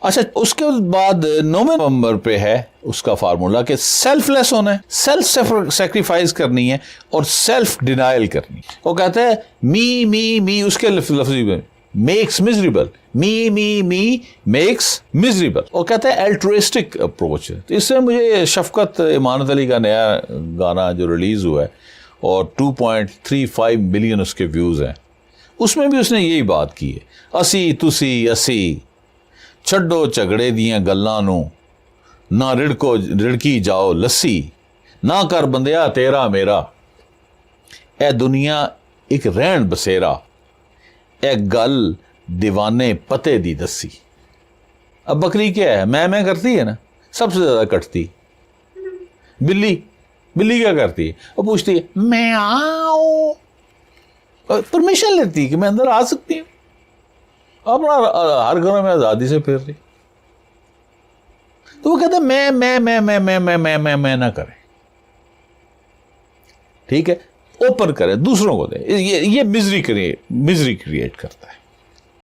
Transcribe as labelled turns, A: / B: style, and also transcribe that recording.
A: اچھا اس کے بعد 9ویں نمبر پہ ہے اس کا فارمولا کہ سیلف لیس ہونا ہے, سیلف سیکریفائز کرنی ہے اور سیلف ڈینائل کرنی ہے. وہ کہتا ہے می اس کے لفظی میں میکس مزریبل, می میکس مزریبل. وہ کہتا ہے الٹروسٹک اپروچ ہے. تو اس سے مجھے شفقت امانت علی کا نیا گانا جو ریلیز ہوا ہے اور 2.35 ملین اس کے ویوز ہیں, اس میں بھی اس نے یہی بات کی ہے, اسی تسی اسی چھڈو جھگڑے دیاں گلاں نو, نہ رڑکی جاؤ لسی, نہ کر بندیا تیرا میرا, اے دنیا ایک رہن بسیرا, اے گل دیوانے پتے دی دسی. اب بکری کیا ہے, میں کرتی ہے نا, سب سے زیادہ کٹتی. بلی کیا کرتی ہے, وہ پوچھتی ہے میں آؤں, پرمیشن لیتی ہے کہ میں اندر آ سکتی ہوں. اپنا ہر گھروں میں آزادی سے پھر رہی. تو وہ کہتا ہے میں نہ کریں, ٹھیک ہے, اوپن کریں, دوسروں کو دیں. یہ مزری کریٹ کرتا ہے.